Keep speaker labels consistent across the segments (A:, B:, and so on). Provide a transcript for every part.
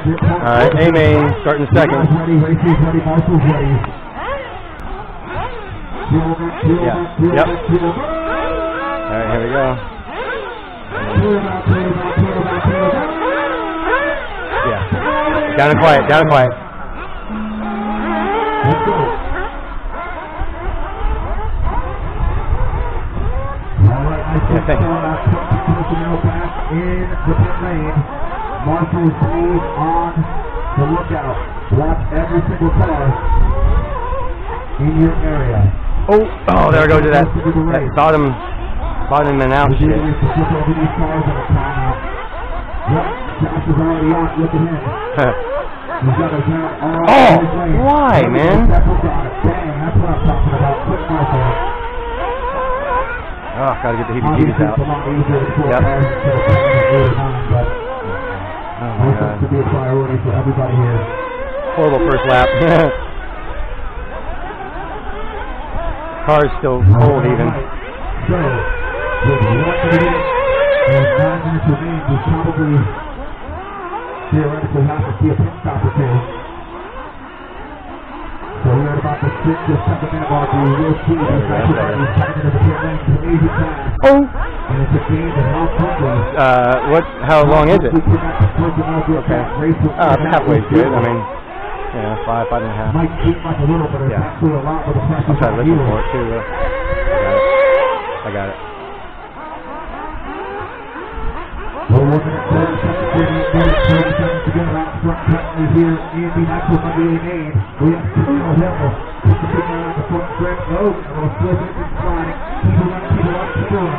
A: Alright, Amain starting second.
B: Ready, Richey's ready, Marshall's ready.
A: Yeah, yep. Alright, here we go. Yeah. Down and quiet, down and quiet.
B: Let's go. Alright, I think personnel back in the pit lane. Marshall's lead on the lookout. Watch every single car in your area.
A: Oh, there goes to that bottom and out shit.
B: Yep, Josh is already out. Look at him. He's got his hand all
A: oh, why, man?
B: Bang, that's what I'm talking about. Quick Marshall.
A: Oh, gotta get the heebie-jeebies out. Yep. Oh my God.
B: To be a priority for everybody here.
A: Horrible first lap. Car's still cold even.
B: So, with 1 minute and 9 minutes remaining, we probably theoretically have to see a pit stop or two. So we're at about the 6 or 7 minute mark. We will see these guys coming into the pit lane. Crazy fast.
A: Oh!
B: And it's a game of how quickly.
A: How long is it?
B: Okay.
A: Halfway good. I mean, yeah, 5 and a half.
B: Might seem like a little, but it's actually a lot with the pressure.
A: I'll try to listen for it too. I got it.
B: Well, we're going to 30 seconds to go out front currently here in the Nitro Amain. We have Camille Hill. Put the finger on the front stretch. Oh, a little slip engine sliding. Keep it on, keep it on, keep it on.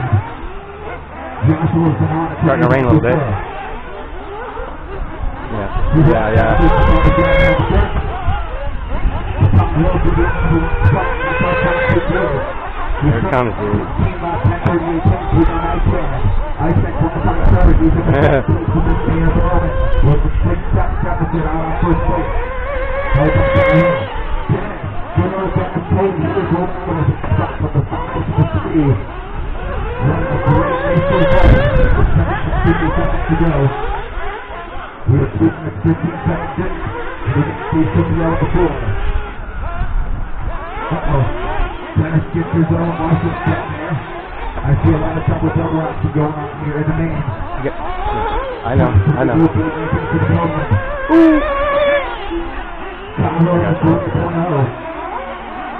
B: Joshua's been on it.
A: Starting to rain a little bit. Yeah. Here it comes, dude.
B: We are shooting at 15 seconds in. We can see somebody out the floor. Dennis gets his own. Marshall's getting there. I see a lot of double action going on here in the main.
A: I know.
B: Ooh! Colorado 4.0.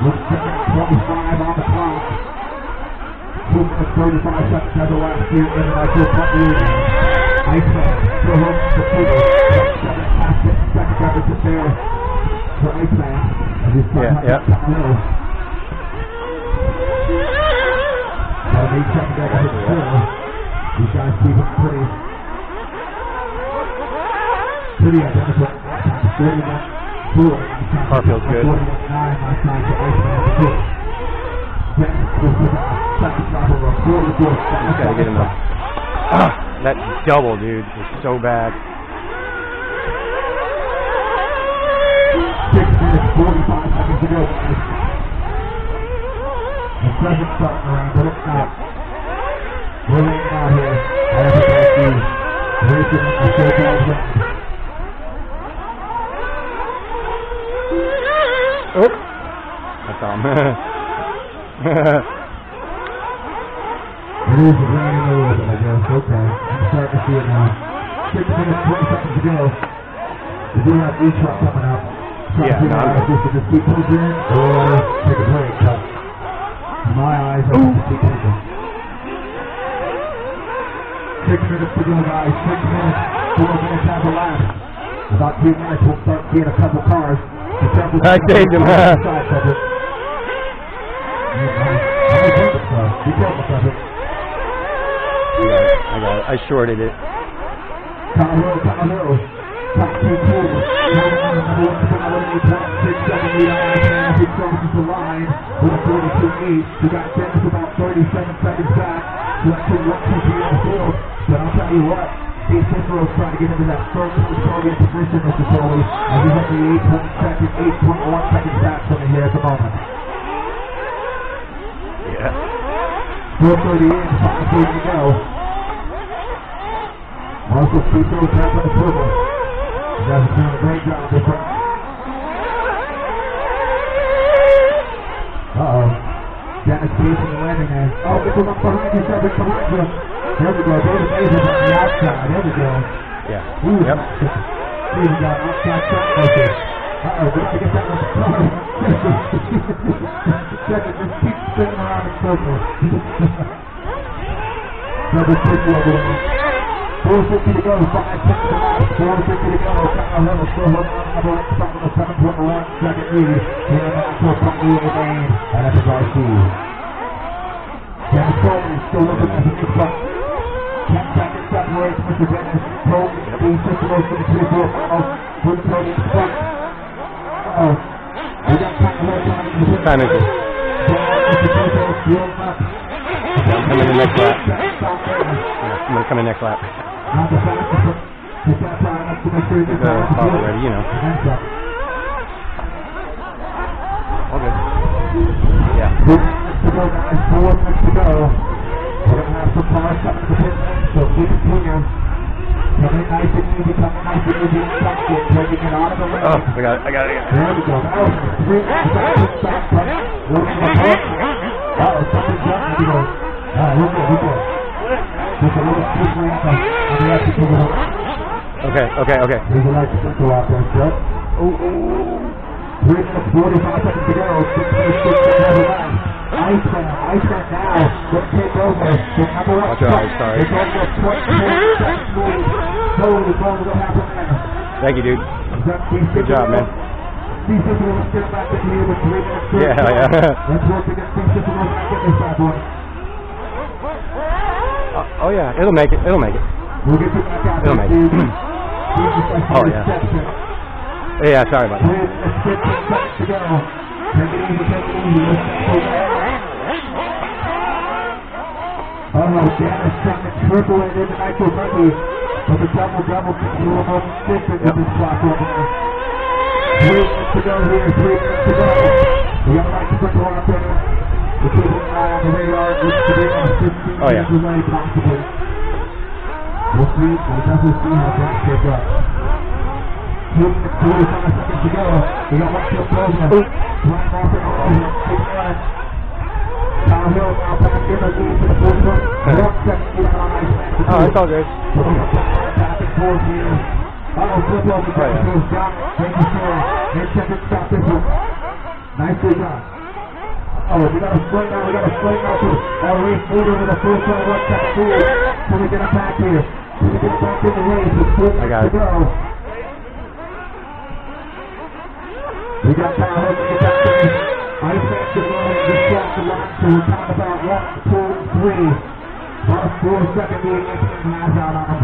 B: Looks like 25 on the clock. 2 minutes 35 seconds as the last year in the Nitro Amain. Iceman, still home to Peter. 7 seconds to there for Iceman.
A: Yeah.
B: About 8 seconds to still. These guys keep it pretty identical. 41-4.
A: Car feels good.
B: 41-9 last time to Iceman.
A: Just gotta get him up. That double, dude, is so bad.
B: 6 minutes, 45 seconds to go. The pressure's starting around, but it's not. We're laying out here. I have to thank you. Racing in the showdown round.
A: Oh! That's
B: It is raining a little bit, I guess. Okay. I'm starting to see it now. 6 minutes, 20 seconds to go. We do have E-Truck coming up.
A: Yeah, no, I'm
B: good. Just keep moving or take a break. But in my eyes, I have to keep moving. 6 minutes to go, guys. 6 minutes. 4 minutes have a lap. About 2 minutes, we'll start getting a couple cars.
A: I saved him, huh?
B: Be careful, Trevor.
A: I got it. I shorted it.
B: Colorado. Top 2 quarters. Number 1 Colorado, 6-7 lead on as he crosses the line with a 42-8. We got Dennis about 37 seconds back. So that's a 1-2-3 on the field. But I'll tell you what, Steve Cicero is trying to get into that first podium position, Mr. Foley. And he's at the 8.1 seconds back from the here at the moment.
A: Yeah.
B: 4:30 in, 5:30 to go. Marshall Cicero back on the purple. That's doing a great job. Uh-oh. Dennis chasing the landing there. Oh, this one up behind you, Seven, behind you. There we go. David Mays is on the outside. There we go.
C: Yeah.
B: Ooh,
C: Yep.
B: here we go. Outside track motion. Uh-oh, we gotta get that one. Seven just keeps spinning around in circles. Double quick over. 450 to go. 5 seconds to last. 450 to go. Kyle Hill still holding on. Number 1 spot with a 7.1 second lead. Here in the Buggy Amain. And that's a RC. Kevin Foley still looking at the big spot. 10 seconds separates Mr. Dennis. Foley, the system goes to the 3-4 final. For the podium spot. Uh-oh. We got Kyle Hill coming in the
C: Time is it? I'm coming in next lap. Yeah, I'm gonna come in next lap. The bottle ready, you know. All good. Yeah.
B: 4 minutes to go. We're going to have some cars coming to the pit lane, so keep it clear. Coming nice and easy, coming nice and easy. Taking it out of the lane.
C: Oh, I got it.
B: There we go. Now, 3 seconds back. Uh-oh, something's up. There we go. We're good. Just a little quick ramp on the exit to the hook.
C: Okay.
B: There's a light sprinkle out there, sir. 3 minutes, 45 seconds to go. 6 Iceman now. Let's take over.
C: Watch your eyes, sorry.
B: It's over 24 seconds lead. Totally going to happen there.
C: Thank you, dude. Good job, man.
B: C-System will get back in here with 3 minutes.
C: Yeah.
B: Let's work to get C-System back in this bad boy.
C: Oh yeah, it'll make it.
B: We'll get you back out.
C: It'll make it. Oh yeah. Yeah, sorry about that.
B: 3 minutes, 15 seconds to go. Take it easy. Oh, Dennis trying to triple it into Nitro Amain. But the double keeps a little more consistent with this clock over there. 3 minutes to go here. 3 minutes to go. We got a light sprinkle out there. We're keeping an eye on the radar. Looks to be about 15 minutes away, possibly. We'll see. We'll definitely see how things shape up. 2 minutes, 45 seconds to go. We got one to the program. Ryan Martin over. Keep running. Kyle Hill now back in the lead for the first one. 1 second lead on Iceman.
C: Oh, it's all good.
B: Back and forth here. Flip over. John. Thank you, sir. And check it. Stop this one. Nicely done. Oh, we got a swing now. To our race leader with a first one. 1 second lead. So we get him back here. So we get him back in the race. It's 4 minutes to go. We got Kyle Hill to get back there. Iceman to go and just cross the line. So we're talking about 1, 2, 3. About a 4 second lead. Iceman has out on him.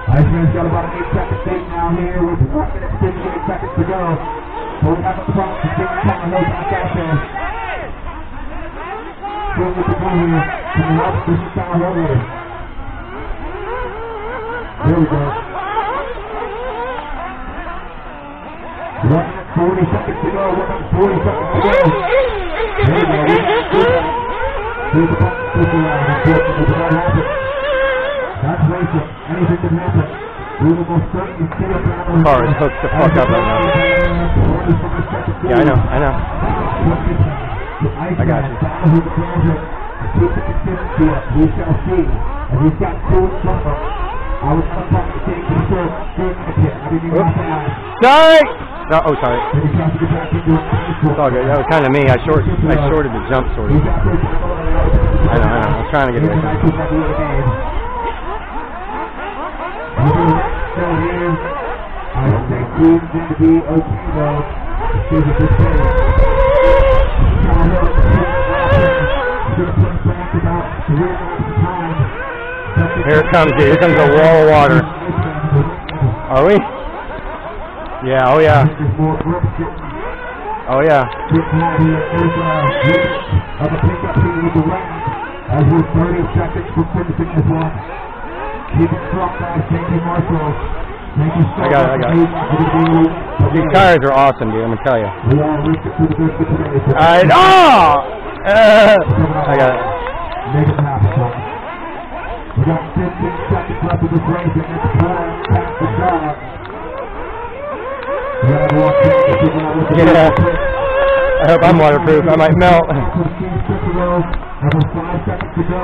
B: Iceman's got about an 8 second lead now here with 1 minute 58 seconds to go. So we have a front to take Kyle Hill back out there. Still with the blue here. Coming up, this is Kyle Hill here. There we go. 1 minute 40 seconds to go. 1 minute 40 seconds to go. There we go. Here's the button switch around. Unfortunately, but that happened. That's racing. Anything can happen. We will most certainly see it down the
C: Car is hooked the fuck up right now. Yeah, I know. I got you.
B: Keep the consistency up. We shall see. And he's got 2 in front of him. I was not trying to take the short pit. I didn't even have to ask.
C: Sorry! No, oh, sorry. It's all good. That was kind of me. I shorted the jump sort of. I know. I was trying to get away from it.
B: I think he's going to be okay though. Here's a good play.
C: Here it comes. Here comes a wall of water. Are we? Yeah. Oh yeah. Oh yeah.
B: As we're 30 seconds for finishing this one. Keep it strong, guys. Thank you, Marshall. Thank you so much.
C: I got it. These tires are awesome, dude. I'm gonna tell you.
B: We are reaching for the good for today.
C: I got it.
B: Make it happen, son. We got 15 seconds left of this race, and it's one past the start.
C: Yeah. I hope I'm waterproof. I might melt.
B: Number 5 seconds to go.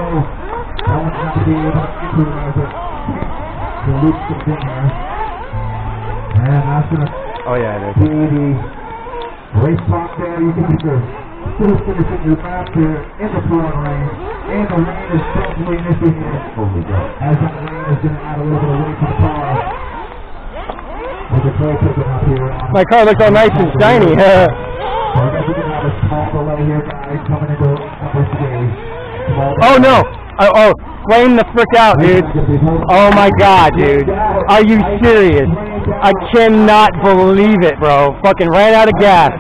B: That one's not to be able to enter as a loop in there. And that's going to be the race clock there. You can see still finishing your map here in the pouring rain. And the rain is probably missing here. As that rain is going to add a little bit of weight to the car. With the trail picking up here.
C: My car looks all nice and shiny.
B: So I guess we can have a small delay here, guys, coming into number 3.
C: Oh no! Oh, flame the frick out, dude. Oh my god, dude. Are you serious? I cannot believe it, bro. Fucking ran out of gas.